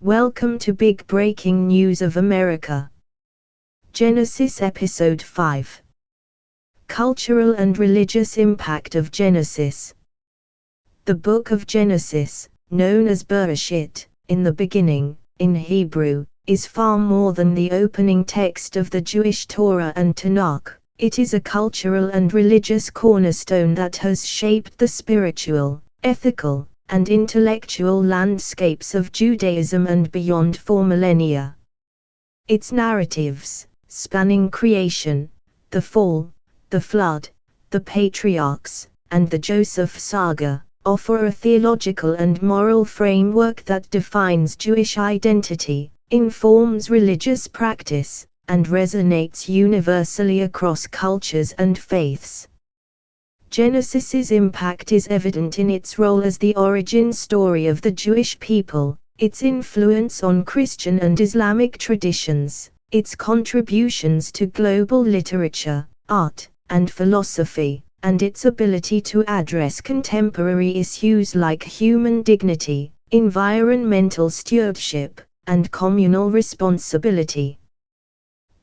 Welcome to Big Breaking News of America. Genesis Episode 5. Cultural and Religious Impact of Genesis. The Book of Genesis, known as Bereshit, in the beginning, in Hebrew, is far more than the opening text of the Jewish Torah and Tanakh. It is a cultural and religious cornerstone that has shaped the spiritual, ethical, and intellectual landscapes of Judaism and beyond for millennia. Its narratives, spanning creation, the fall, the flood, the patriarchs, and the Joseph saga, offer a theological and moral framework that defines Jewish identity, informs religious practice, and resonates universally across cultures and faiths. Genesis's impact is evident in its role as the origin story of the Jewish people, its influence on Christian and Islamic traditions, its contributions to global literature, art, and philosophy, and its ability to address contemporary issues like human dignity, environmental stewardship, and communal responsibility.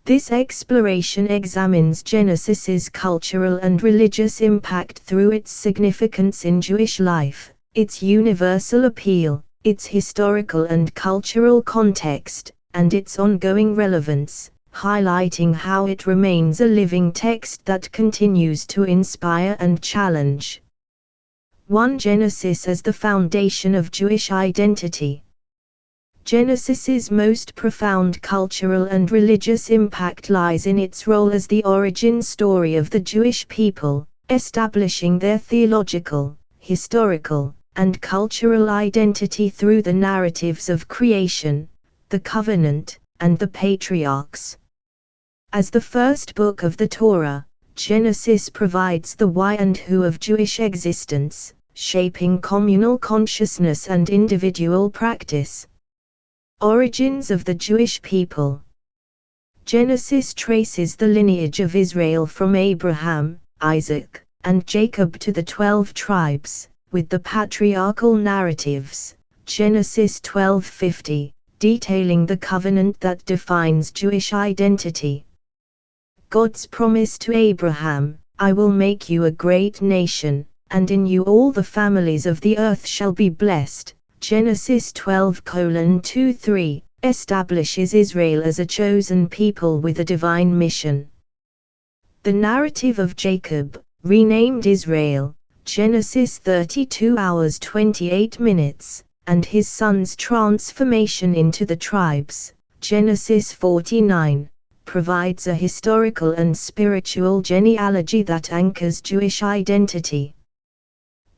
This exploration examines Genesis's cultural and religious impact through its significance in Jewish life, its universal appeal, its historical and cultural context, and its ongoing relevance, highlighting how it remains a living text that continues to inspire and challenge. 1. Genesis as the foundation of Jewish identity. Genesis's most profound cultural and religious impact lies in its role as the origin story of the Jewish people, establishing their theological, historical, and cultural identity through the narratives of creation, the covenant, and the patriarchs. As the first book of the Torah, Genesis provides the why and who of Jewish existence, shaping communal consciousness and individual practice. Origins of the Jewish people. Genesis traces the lineage of Israel from Abraham, Isaac, and Jacob to the 12 tribes, with the patriarchal narratives, Genesis 12:50, detailing the covenant that defines Jewish identity. God's promise to Abraham, "I will make you a great nation, and in you all the families of the earth shall be blessed." Genesis 12:2-3, establishes Israel as a chosen people with a divine mission. The narrative of Jacob, renamed Israel, Genesis 32:28, and his son's transformation into the tribes, Genesis 49, provides a historical and spiritual genealogy that anchors Jewish identity.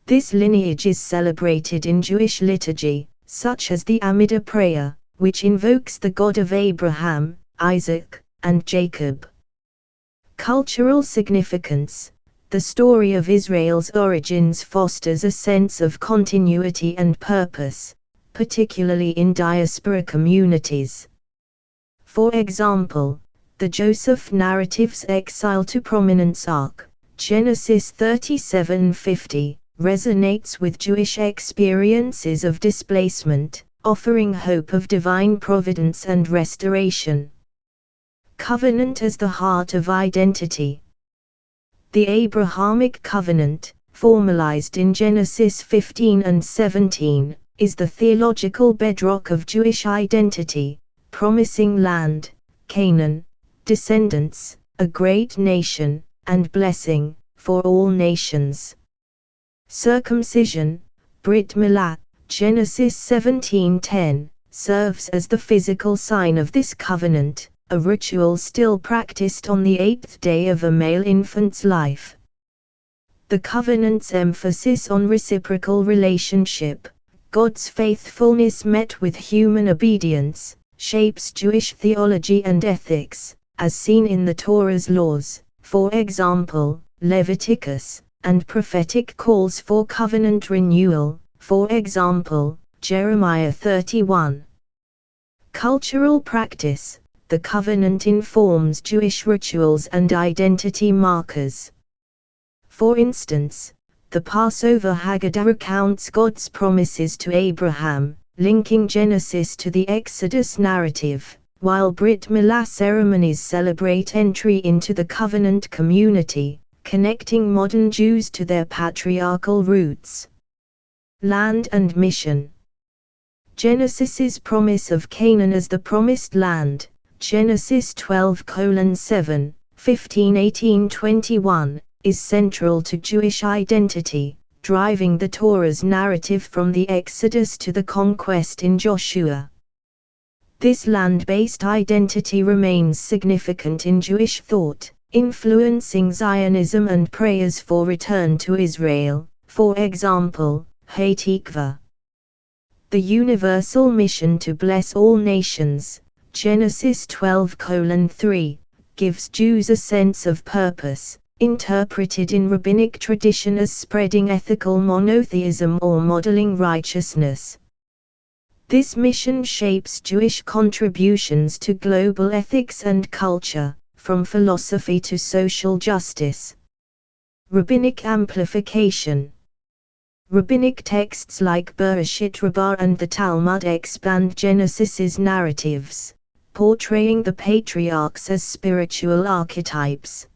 This lineage is celebrated in Jewish liturgy, such as the Amidah prayer, which invokes the God of Abraham, Isaac, and Jacob. Cultural significance. The story of Israel's origins fosters a sense of continuity and purpose, particularly in diaspora communities. For example, the Joseph narrative's exile to prominence arc, Genesis 37:50, resonates with Jewish experiences of displacement, offering hope of divine providence and restoration. Covenant as the heart of identity. The Abrahamic covenant, formalized in Genesis 15 and 17, is the theological bedrock of Jewish identity, promising land, Canaan, descendants, a great nation, and blessing for all nations. Circumcision, Brit Milah, Genesis 17:10, serves as the physical sign of this covenant, a ritual still practiced on the 8th day of a male infant's life. The covenant's emphasis on reciprocal relationship, God's faithfulness met with human obedience, shapes Jewish theology and ethics, as seen in the Torah's laws, for example, Leviticus, and prophetic calls for covenant renewal, for example, Jeremiah 31. Cultural practice. The covenant informs Jewish rituals and identity markers. For instance, the Passover Haggadah recounts God's promises to Abraham, linking Genesis to the Exodus narrative, while Brit Milah ceremonies celebrate entry into the covenant community, connecting modern Jews to their patriarchal roots. Land and mission. Genesis's promise of Canaan as the promised land, Genesis 12:7, 15-18-21, is central to Jewish identity, driving the Torah's narrative from the Exodus to the conquest in Joshua. This land-based identity remains significant in Jewish thought, influencing Zionism and prayers for return to Israel, for example, Hatikva. The universal mission to bless all nations, Genesis 12:3, gives Jews a sense of purpose, interpreted in rabbinic tradition as spreading ethical monotheism or modeling righteousness. This mission shapes Jewish contributions to global ethics and culture, from philosophy to social justice. Rabbinic amplification. Rabbinic texts like Bereshit Rabbah and the Talmud expand Genesis's narratives, portraying the patriarchs as spiritual archetypes.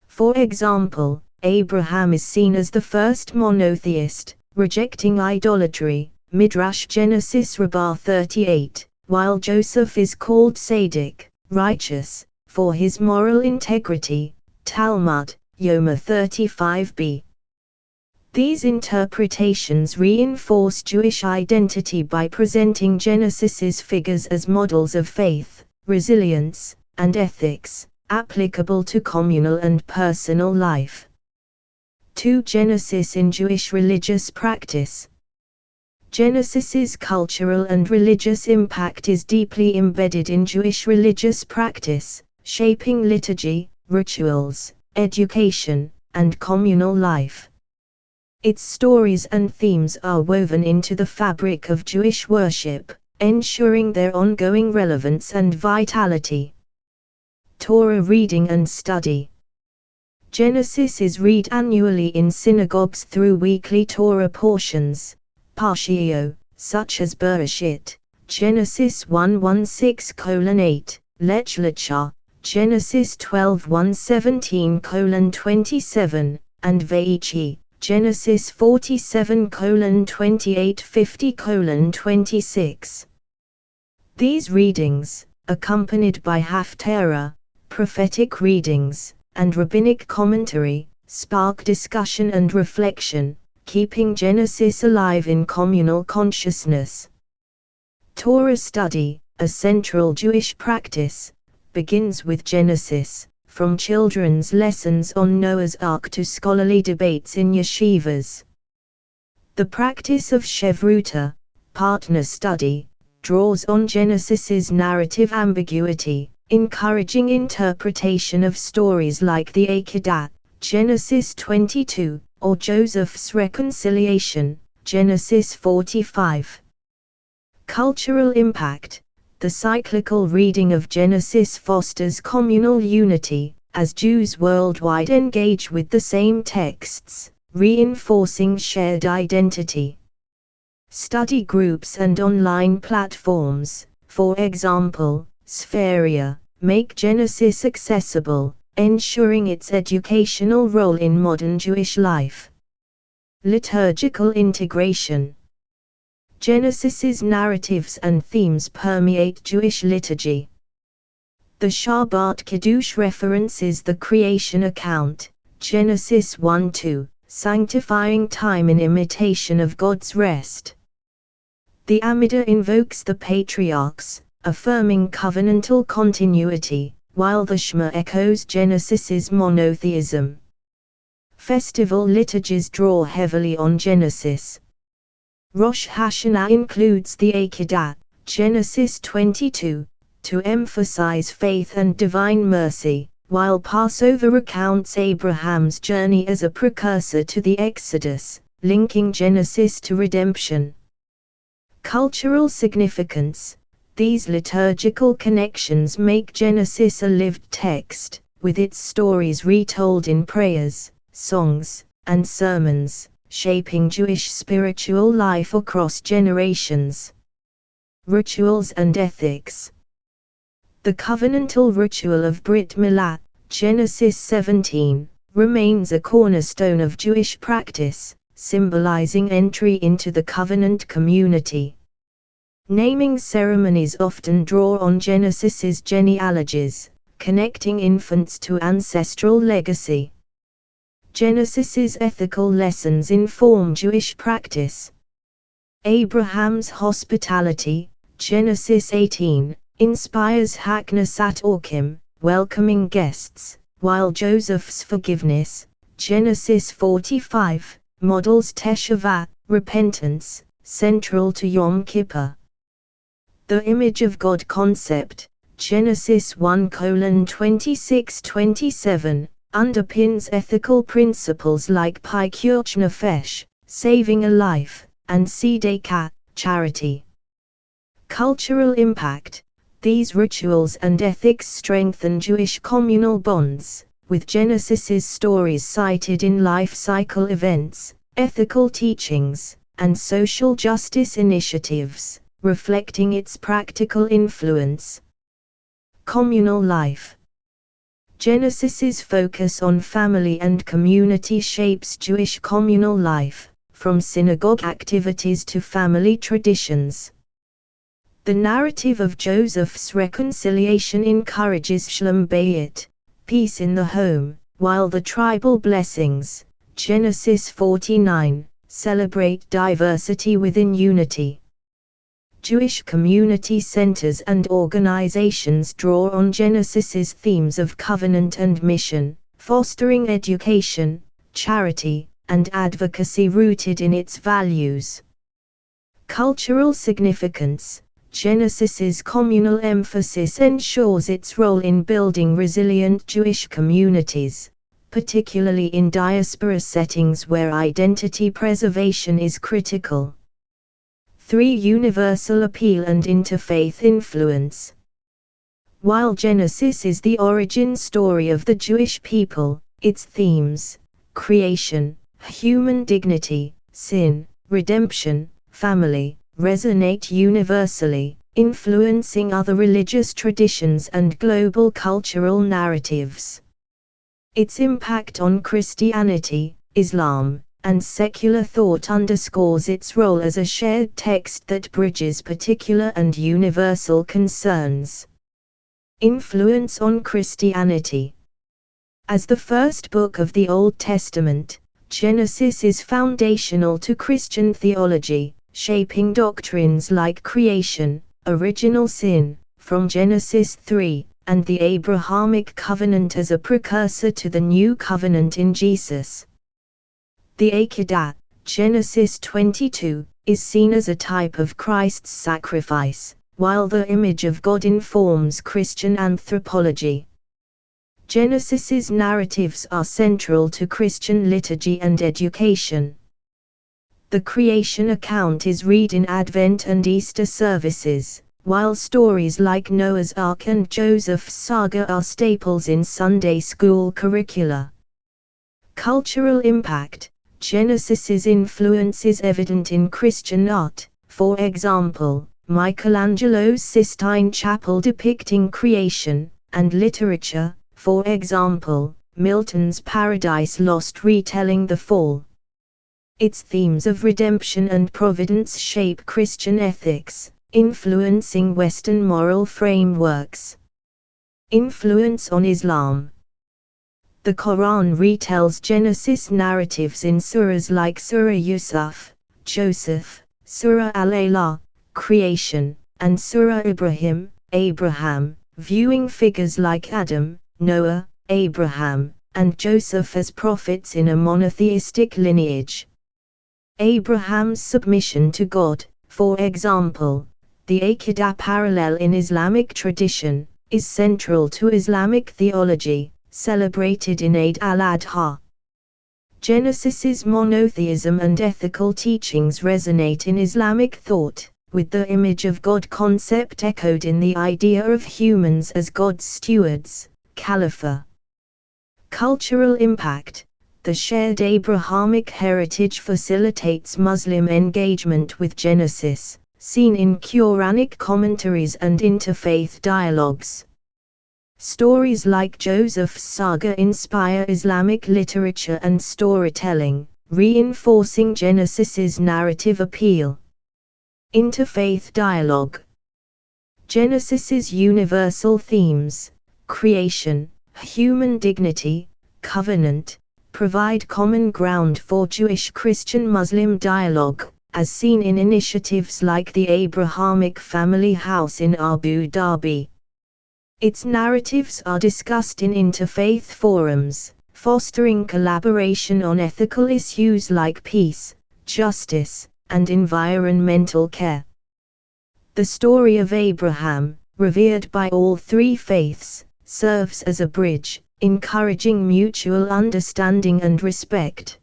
For example, Abraham is seen as the first monotheist, rejecting idolatry, Midrash Genesis Rabbah 38, while Joseph is called Tzaddik, righteous, for his moral integrity, Talmud, Yoma 35b. These interpretations reinforce Jewish identity by presenting Genesis's figures as models of faith, resilience, and ethics, applicable to communal and personal life. 2. Genesis in Jewish religious practice. Genesis's cultural and religious impact is deeply embedded in Jewish religious practice, shaping liturgy, rituals, education, and communal life. Its stories and themes are woven into the fabric of Jewish worship, ensuring their ongoing relevance and vitality. Torah reading and study. Genesis is read annually in synagogues through weekly Torah portions, Parshiot, such as Bereshit, Genesis 1:16-8, Lech Lecha, Genesis 12:1-17-27, and Veichi, Genesis 47:28-50:26. These readings, accompanied by Haftarah, prophetic readings, and rabbinic commentary, spark discussion and reflection, keeping Genesis alive in communal consciousness. Torah study, a central Jewish practice, begins with Genesis, from children's lessons on Noah's Ark to scholarly debates in yeshivas. The practice of Shevruta, partner study, draws on Genesis's narrative ambiguity, encouraging interpretation of stories like the Akedah, Genesis 22, or Joseph's reconciliation, Genesis 45. Cultural impact. The cyclical reading of Genesis fosters communal unity, as Jews worldwide engage with the same texts, reinforcing shared identity. Study groups and online platforms, for example, Spheria, make Genesis accessible, ensuring its educational role in modern Jewish life. Liturgical integration. Genesis's narratives and themes permeate Jewish liturgy. The Shabbat Kiddush references the creation account, Genesis 1:2, sanctifying time in imitation of God's rest. The Amidah invokes the patriarchs, affirming covenantal continuity, while the Shema echoes Genesis's monotheism. Festival liturgies draw heavily on Genesis. Rosh Hashanah includes the Akedah, Genesis 22, to emphasize faith and divine mercy, while Passover recounts Abraham's journey as a precursor to the Exodus, linking Genesis to redemption. Cultural significance. These liturgical connections make Genesis a lived text, with its stories retold in prayers, songs, and sermons, shaping Jewish spiritual life across generations. Rituals and ethics. The covenantal ritual of Brit Milah, Genesis 17, remains a cornerstone of Jewish practice, symbolizing entry into the covenant community. Naming ceremonies often draw on Genesis's genealogies, connecting infants to ancestral legacy. Genesis's ethical lessons inform Jewish practice. Abraham's hospitality, Genesis 18, inspires Haknasat Orchim, welcoming guests, while Joseph's forgiveness, Genesis 45, models Teshuvah, repentance, central to Yom Kippur. The image of God concept, Genesis 1:26-27, underpins ethical principles like Pikuach Nefesh, saving a life, and Tzedakah, charity. Cultural impact. These rituals and ethics strengthen Jewish communal bonds, with Genesis's stories cited in life cycle events, ethical teachings, and social justice initiatives, reflecting its practical influence. Communal life. Genesis's focus on family and community shapes Jewish communal life, from synagogue activities to family traditions. The narrative of Joseph's reconciliation encourages Shalom Bayit, peace in the home, while the tribal blessings, Genesis 49, celebrate diversity within unity. Jewish community centers and organizations draw on Genesis's themes of covenant and mission, fostering education, charity, and advocacy rooted in its values. Cultural significance. Genesis's communal emphasis ensures its role in building resilient Jewish communities, particularly in diaspora settings where identity preservation is critical. 3. Universal appeal and interfaith influence. While Genesis is the origin story of the Jewish people, its themes, creation, human dignity, sin, redemption, family, resonate universally, influencing other religious traditions and global cultural narratives. Its impact on Christianity, Islam, and secular thought underscores its role as a shared text that bridges particular and universal concerns. Influence on Christianity. As the first book of the Old Testament, Genesis is foundational to Christian theology, shaping doctrines like creation, original sin, from Genesis 3, and the Abrahamic covenant as a precursor to the new covenant in Jesus. The Akedah, Genesis 22, is seen as a type of Christ's sacrifice, while the image of God informs Christian anthropology. Genesis's narratives are central to Christian liturgy and education. The creation account is read in Advent and Easter services, while stories like Noah's Ark and Joseph's saga are staples in Sunday school curricula. Cultural impact. Genesis's influence is evident in Christian art, for example, Michelangelo's Sistine Chapel depicting creation, and literature, for example, Milton's Paradise Lost retelling the fall. Its themes of redemption and providence shape Christian ethics, influencing Western moral frameworks. Influence on Islam. The Quran retells Genesis narratives in surahs like Surah Yusuf, Joseph, Surah Al-Alaq, Creation, and Surah Ibrahim, Abraham, viewing figures like Adam, Noah, Abraham, and Joseph as prophets in a monotheistic lineage. Abraham's submission to God, for example, the Akedah parallel in Islamic tradition, is central to Islamic theology, celebrated in Eid al-Adha. Genesis's monotheism and ethical teachings resonate in Islamic thought, with the image of God concept echoed in the idea of humans as God's stewards, Khalifa. Cultural impact. The shared Abrahamic heritage facilitates Muslim engagement with Genesis, seen in Quranic commentaries and interfaith dialogues. Stories like Joseph's saga inspire Islamic literature and storytelling, reinforcing Genesis's narrative appeal. Interfaith dialogue. Genesis's universal themes, creation, human dignity, covenant, provide common ground for Jewish-Christian-Muslim dialogue, as seen in initiatives like the Abrahamic Family House in Abu Dhabi. Its narratives are discussed in interfaith forums, fostering collaboration on ethical issues like peace, justice, and environmental care. The story of Abraham, revered by all three faiths, serves as a bridge, encouraging mutual understanding and respect.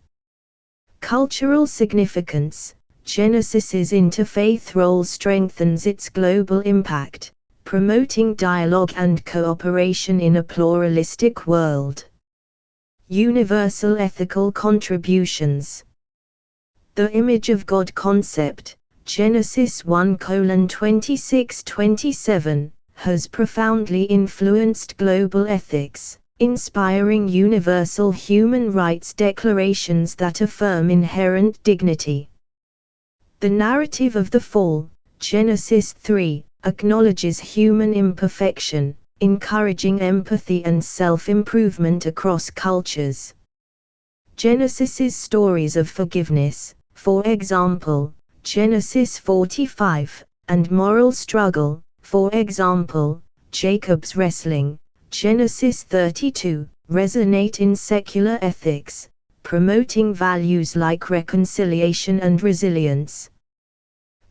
Cultural significance. Genesis's interfaith role strengthens its global impact, promoting dialogue and cooperation in a pluralistic world. Universal ethical contributions. The image of God concept, Genesis 1:26-27, has profoundly influenced global ethics, inspiring universal human rights declarations that affirm inherent dignity. The narrative of the fall, Genesis 3, acknowledges human imperfection, encouraging empathy and self-improvement across cultures. Genesis's stories of forgiveness, for example, Genesis 45, and moral struggle, for example, Jacob's wrestling, Genesis 32, resonate in secular ethics, promoting values like reconciliation and resilience.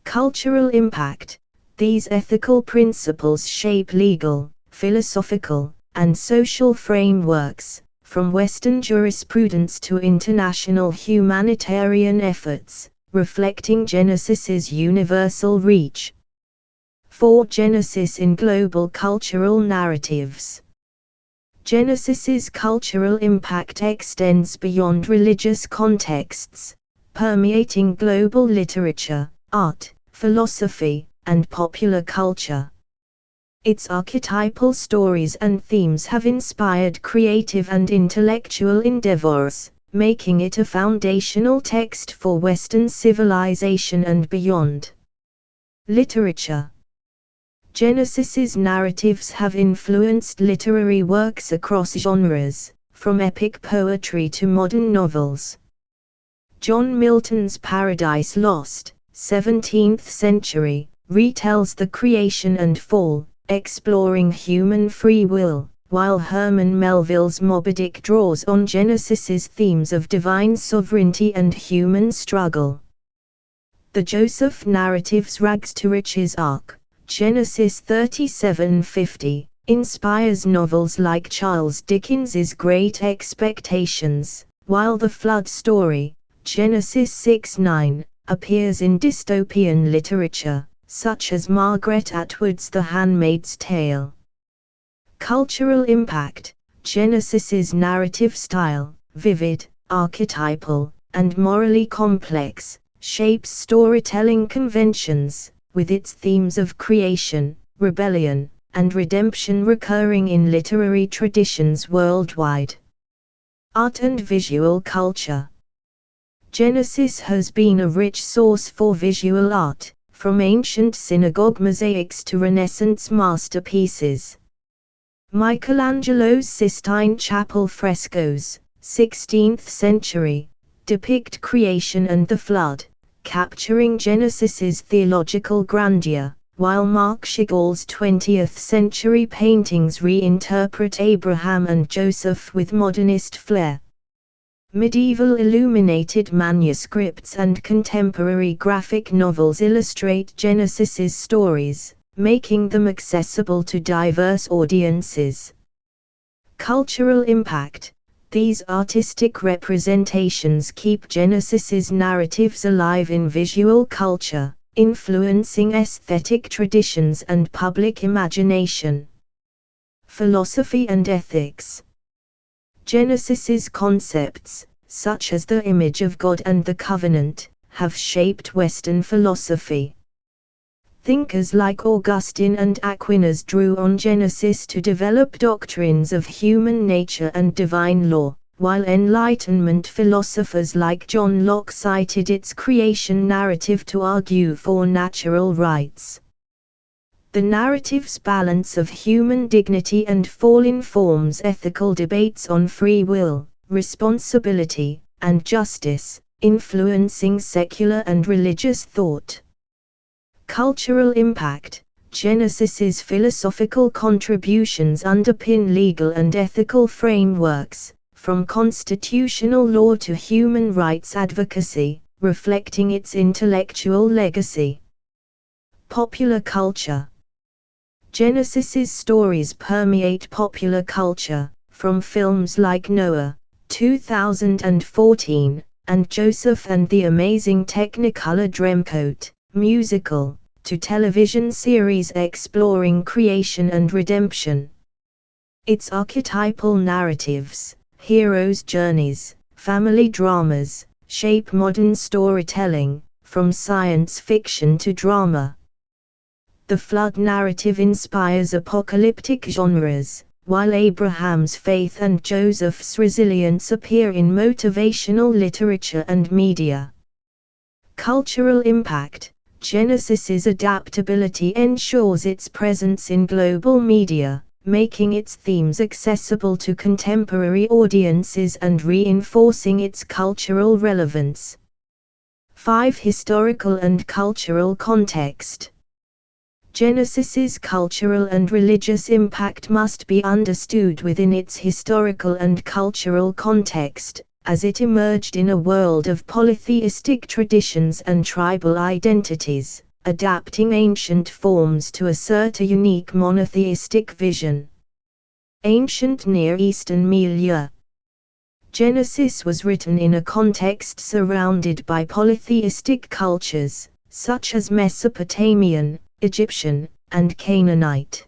Cultural impact. These ethical principles shape legal, philosophical, and social frameworks, from Western jurisprudence to international humanitarian efforts, reflecting Genesis's universal reach. 4. Genesis in global cultural narratives. Genesis's cultural impact extends beyond religious contexts, permeating global literature, art, philosophy, and popular culture. Its archetypal stories and themes have inspired creative and intellectual endeavors, making it a foundational text for Western civilization and beyond. Literature. Genesis's narratives have influenced literary works across genres, from epic poetry to modern novels. John Milton's Paradise Lost, 17th century, retells the creation and fall, exploring human free will, while Herman Melville's Moby Dick draws on Genesis's themes of divine sovereignty and human struggle. The Joseph narrative's rags to riches arc, Genesis 37:50, inspires novels like Charles Dickens's Great Expectations, while the flood story, Genesis 6:9, appears in dystopian literature, such as Margaret Atwood's The Handmaid's Tale. Cultural impact. Genesis's narrative style, vivid, archetypal, and morally complex, shapes storytelling conventions, with its themes of creation, rebellion, and redemption recurring in literary traditions worldwide. Art and visual culture. Genesis has been a rich source for visual art, from ancient synagogue mosaics to Renaissance masterpieces. Michelangelo's Sistine Chapel frescoes, 16th century, depict creation and the flood, capturing Genesis's theological grandeur, while Marc Chagall's 20th century paintings reinterpret Abraham and Joseph with modernist flair. Medieval illuminated manuscripts and contemporary graphic novels illustrate Genesis's stories, making them accessible to diverse audiences. Cultural impact. These artistic representations keep Genesis's narratives alive in visual culture, influencing aesthetic traditions and public imagination. Philosophy and ethics. Genesis's concepts, such as the image of God and the covenant, have shaped Western philosophy. Thinkers like Augustine and Aquinas drew on Genesis to develop doctrines of human nature and divine law, while Enlightenment philosophers like John Locke cited its creation narrative to argue for natural rights. The narrative's balance of human dignity and fall informs ethical debates on free will, responsibility, and justice, influencing secular and religious thought. Cultural impact. Genesis's philosophical contributions underpin legal and ethical frameworks, from constitutional law to human rights advocacy, reflecting its intellectual legacy. Popular culture. Genesis's stories permeate popular culture, from films like Noah, 2014, and Joseph and the Amazing Technicolor Dreamcoat, musical, to television series exploring creation and redemption. Its archetypal narratives, heroes' journeys, family dramas, shape modern storytelling, from science fiction to drama. The flood narrative inspires apocalyptic genres, while Abraham's faith and Joseph's resilience appear in motivational literature and media. Cultural impact. Genesis's adaptability ensures its presence in global media, making its themes accessible to contemporary audiences and reinforcing its cultural relevance. 5. Historical and cultural context. Genesis's cultural and religious impact must be understood within its historical and cultural context, as it emerged in a world of polytheistic traditions and tribal identities, adapting ancient forms to assert a unique monotheistic vision. Ancient Near Eastern milieu. Genesis was written in a context surrounded by polytheistic cultures, such as Mesopotamian, Egyptian, and Canaanite.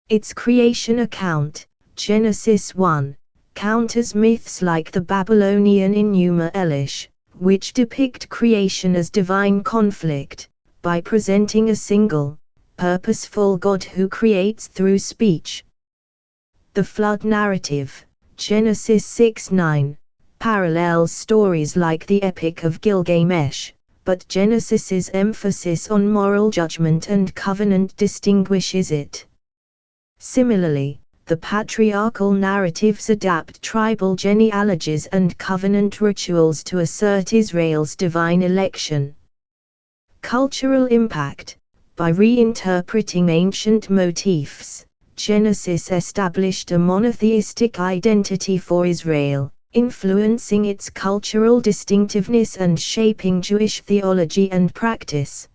Its creation account, Genesis 1, counters myths like the Babylonian Enuma Elish, which depict creation as divine conflict, by presenting a single, purposeful God who creates through speech. The flood narrative, Genesis 6:9, parallels stories like the Epic of Gilgamesh, but Genesis's emphasis on moral judgment and covenant distinguishes it. Similarly, the patriarchal narratives adapt tribal genealogies and covenant rituals to assert Israel's divine election. Cultural impact. By reinterpreting ancient motifs, Genesis established a monotheistic identity for Israel, influencing its cultural distinctiveness and shaping Jewish theology and practice.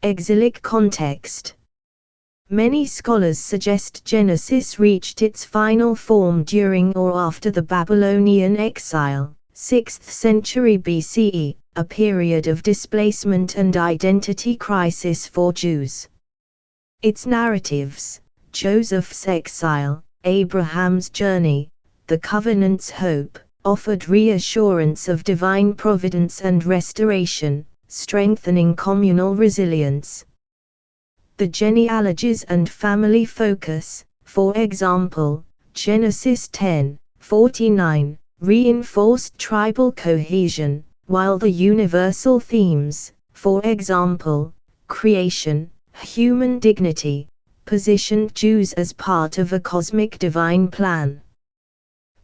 Exilic context. Many scholars suggest Genesis reached its final form during or after the Babylonian exile, 6th century BCE, a period of displacement and identity crisis for Jews. Its narratives, Joseph's exile, Abraham's journey, the covenant's hope, offered reassurance of divine providence and restoration, strengthening communal resilience. The genealogies and family focus, for example, Genesis 10:49, reinforced tribal cohesion, while the universal themes, for example, creation, human dignity, positioned Jews as part of a cosmic divine plan.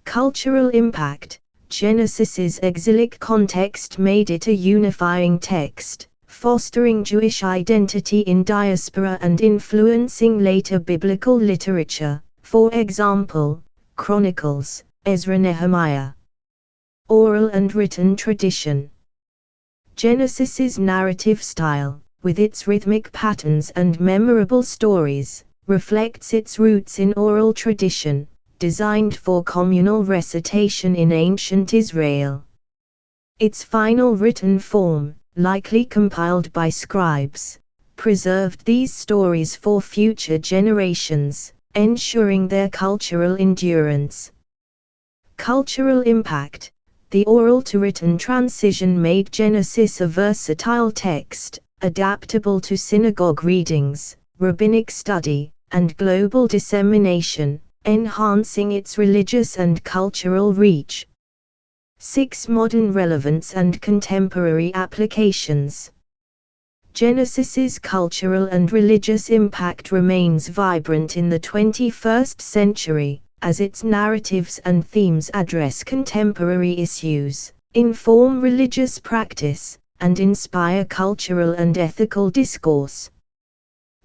Cultural impact. Genesis's exilic context made it a unifying text, fostering Jewish identity in diaspora and influencing later biblical literature, for example, Chronicles, Ezra, Nehemiah. Oral and written tradition. Genesis's narrative style, with its rhythmic patterns and memorable stories, reflects its roots in oral tradition, designed for communal recitation in ancient Israel. Its final written form, likely compiled by scribes, preserved these stories for future generations, ensuring their cultural endurance. Cultural impact. The oral-to-written transition made Genesis a versatile text, adaptable to synagogue readings, rabbinic study, and global dissemination, enhancing its religious and cultural reach. 6. Modern relevance and contemporary applications. Genesis's cultural and religious impact remains vibrant in the 21st century, as its narratives and themes address contemporary issues, inform religious practice, and inspire cultural and ethical discourse.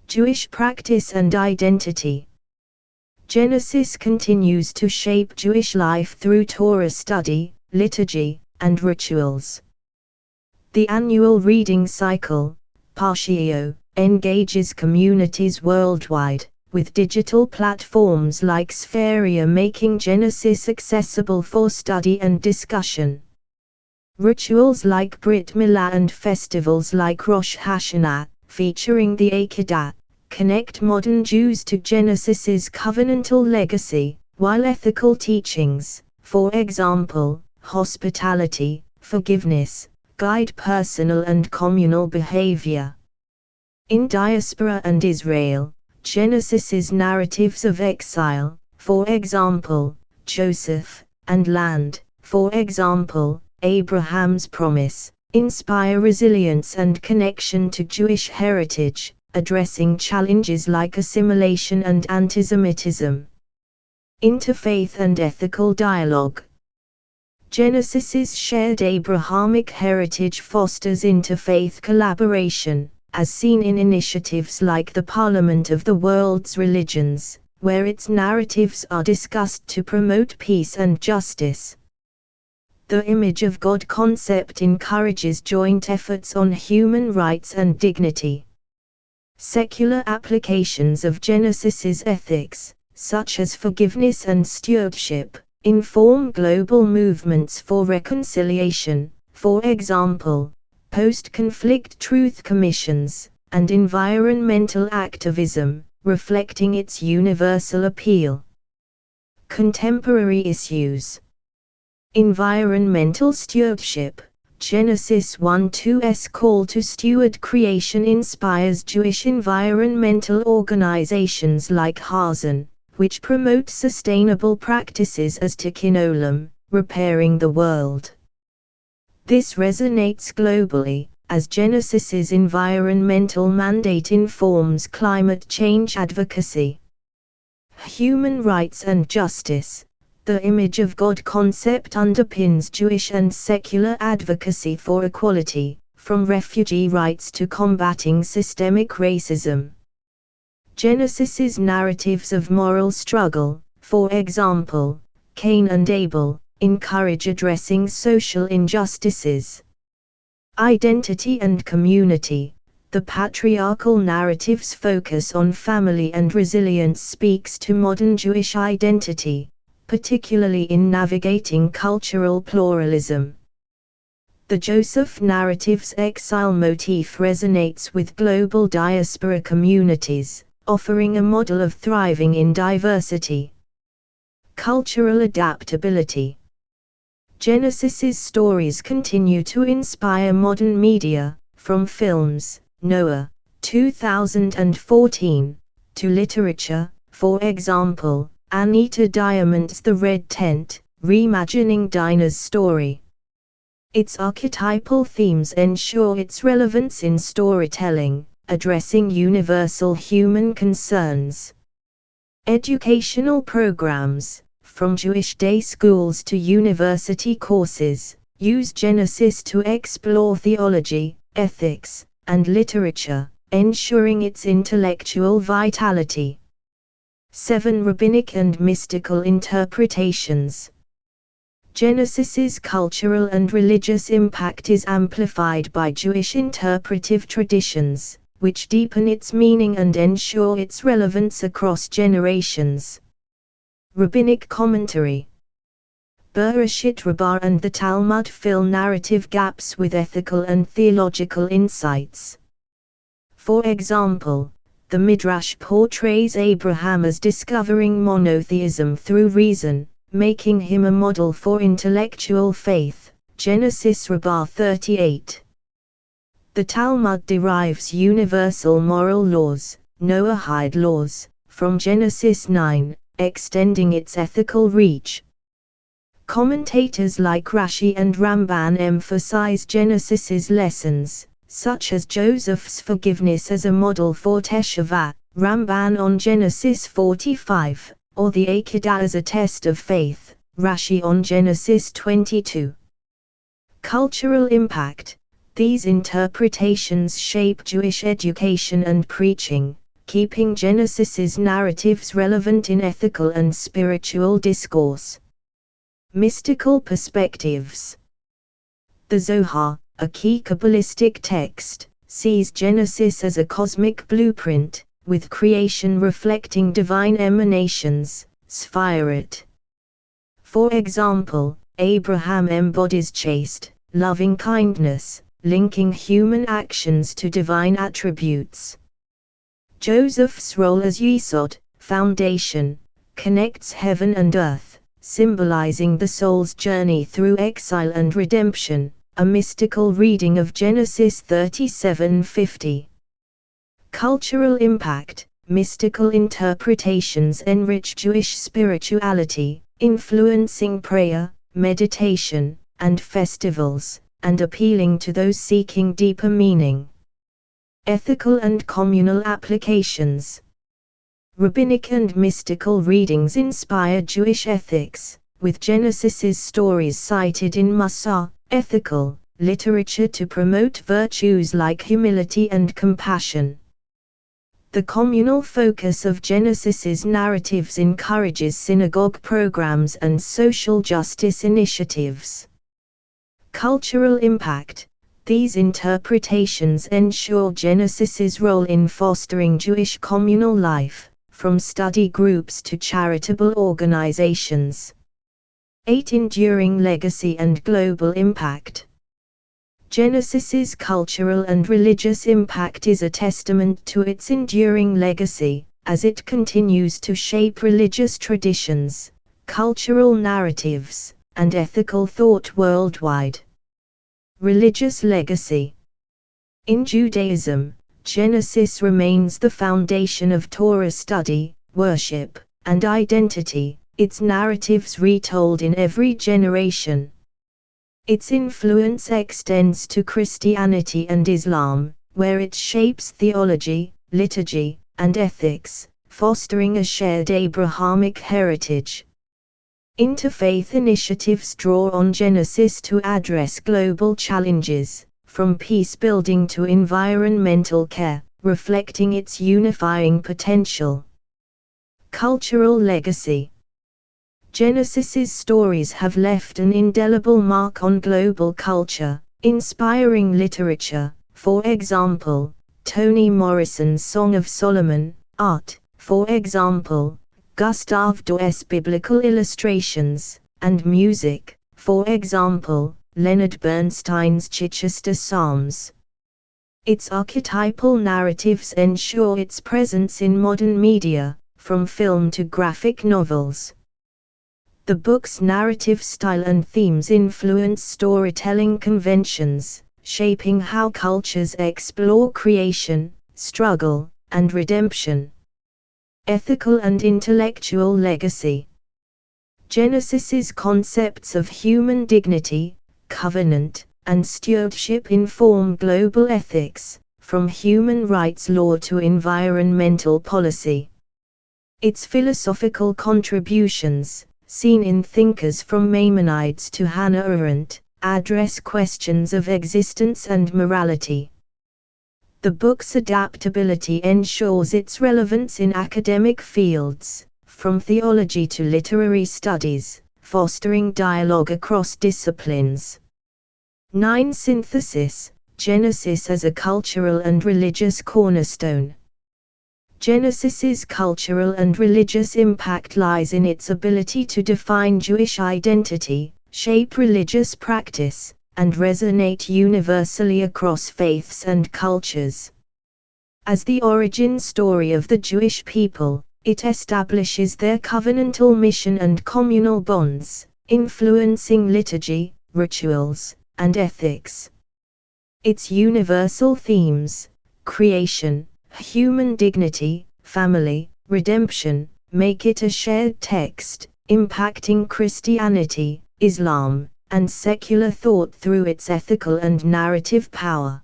Jewish practice and identity. Genesis continues to shape Jewish life through Torah study, liturgy, and rituals. The annual reading cycle, Parshiot, engages communities worldwide, with digital platforms like Spheria making Genesis accessible for study and discussion. Rituals like Brit Milah and festivals like Rosh Hashanah, featuring the Akedah, connect modern Jews to Genesis's covenantal legacy, while ethical teachings, for example, hospitality, forgiveness, guide personal and communal behavior. In diaspora and Israel, Genesis's narratives of exile, for example, Joseph, and land, for example, Abraham's promise, inspire resilience and connection to Jewish heritage, addressing challenges like assimilation and antisemitism. Interfaith and ethical dialogue. Genesis's shared Abrahamic heritage fosters interfaith collaboration, as seen in initiatives like the Parliament of the World's Religions, where its narratives are discussed to promote peace and justice. The image of God concept encourages joint efforts on human rights and dignity. Secular applications of Genesis's ethics, such as forgiveness and stewardship, inform global movements for reconciliation, for example, post-conflict truth commissions, and environmental activism, reflecting its universal appeal. Contemporary issues. Environmental stewardship. Genesis 1:2's call to steward creation inspires Jewish environmental organizations like Hazan, which promote sustainable practices as Tikkun Olam, repairing the world. This resonates globally, as Genesis's environmental mandate informs climate change advocacy. Human rights and justice. The image of God concept underpins Jewish and secular advocacy for equality, from refugee rights to combating systemic racism. Genesis's narratives of moral struggle, for example, Cain and Abel, encourage addressing social injustices. Identity and community. The patriarchal narrative's focus on family and resilience speaks to modern Jewish identity, particularly in navigating cultural pluralism. The Joseph narrative's exile motif resonates with global diaspora communities, offering a model of thriving in diversity. Cultural adaptability. Genesis's stories continue to inspire modern media, from films, Noah, 2014, to literature, for example, Anita Diamond's The Red Tent, reimagining Dinah's story. Its archetypal themes ensure its relevance in storytelling, addressing universal human concerns. Educational programs, from Jewish day schools to university courses, use Genesis to explore theology, ethics, and literature, ensuring its intellectual vitality. 7. Rabbinic and mystical interpretations. Genesis's cultural and religious impact is amplified by Jewish interpretive traditions, which deepen its meaning and ensure its relevance across generations. Rabbinic commentary. Bereshit Rabbah and the Talmud fill narrative gaps with ethical and theological insights. For example, the Midrash portrays Abraham as discovering monotheism through reason, making him a model for intellectual faith. Genesis Rabbah 38. The Talmud derives universal moral laws, Noahide laws, from Genesis 9, extending its ethical reach. Commentators like Rashi and Ramban emphasize Genesis's lessons, such as Joseph's forgiveness as a model for Teshuvah, Ramban on Genesis 45, or the Akedah as a test of faith, Rashi on Genesis 22. Cultural impact. These interpretations shape Jewish education and preaching, keeping Genesis's narratives relevant in ethical and spiritual discourse. Mystical perspectives. The Zohar, a key Kabbalistic text, sees Genesis as a cosmic blueprint, with creation reflecting divine emanations, Sphirot. For example, Abraham embodies chaste, loving kindness, linking human actions to divine attributes. Joseph's role as Yesod, foundation, connects heaven and earth, symbolizing the soul's journey through exile and redemption, a mystical reading of Genesis 37:50. Cultural impact. Mystical interpretations enrich Jewish spirituality, influencing prayer, meditation, and festivals, and appealing to those seeking deeper meaning. Ethical and communal applications. Rabbinic and mystical readings inspire Jewish ethics, with Genesis's stories cited in Mussar, ethical literature to promote virtues like humility and compassion. The communal focus of Genesis's narratives encourages synagogue programs and social justice initiatives. Cultural impact. These interpretations ensure Genesis's role in fostering Jewish communal life, from study groups to charitable organizations. 8. Enduring legacy and global impact. Genesis's cultural and religious impact is a testament to its enduring legacy, as it continues to shape religious traditions, cultural narratives, and ethical thought worldwide. Religious legacy. In Judaism, Genesis remains the foundation of Torah study, worship, and identity, its narratives retold in every generation. Its influence extends to Christianity and Islam, where it shapes theology, liturgy, and ethics, fostering a shared Abrahamic heritage. Interfaith initiatives draw on Genesis to address global challenges, from peace building to environmental care, reflecting its unifying potential. Cultural legacy. Genesis's stories have left an indelible mark on global culture, inspiring literature, for example, Toni Morrison's Song of Solomon, art, for example, Gustave Dorés' biblical illustrations, and music, for example, Leonard Bernstein's Chichester Psalms. Its archetypal narratives ensure its presence in modern media, from film to graphic novels. The book's narrative style and themes influence storytelling conventions, shaping how cultures explore creation, struggle, and redemption. Ethical and intellectual legacy. Genesis's concepts of human dignity, covenant, and stewardship inform global ethics, from human rights law to environmental policy. Its philosophical contributions, seen in thinkers from Maimonides to Hannah Arendt, address questions of existence and morality. The book's adaptability ensures its relevance in academic fields, from theology to literary studies, fostering dialogue across disciplines. 9. Synthesis. Genesis as a cultural and religious cornerstone. Genesis's cultural and religious impact lies in its ability to define Jewish identity, shape religious practice, and resonate universally across faiths and cultures. As the origin story of the Jewish people, It establishes their covenantal mission and communal bonds, influencing liturgy, rituals, and ethics. Its universal themes, creation, human dignity, family, redemption, make it a shared text, impacting Christianity, Islam, and secular thought through its ethical and narrative power.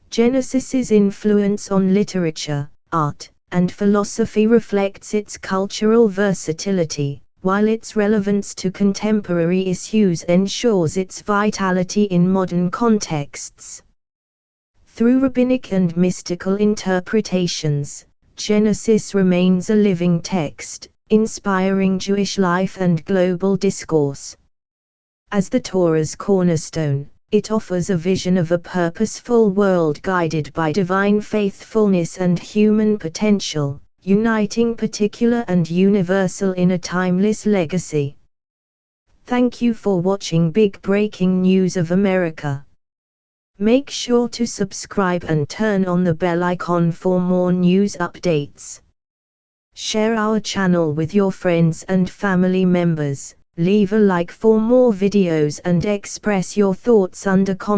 Genesis's influence on literature, art, and philosophy reflects its cultural versatility, while its relevance to contemporary issues ensures its vitality in modern contexts. Through rabbinic and mystical interpretations, Genesis remains a living text, inspiring Jewish life and global discourse. As the Torah's cornerstone, it offers a vision of a purposeful world guided by divine faithfulness and human potential, uniting particular and universal in a timeless legacy. Thank you for watching Big Breaking News of America. Make sure to subscribe and turn on the bell icon for more news updates. Share our channel with your friends and family members. Leave a like for more videos and express your thoughts under comments.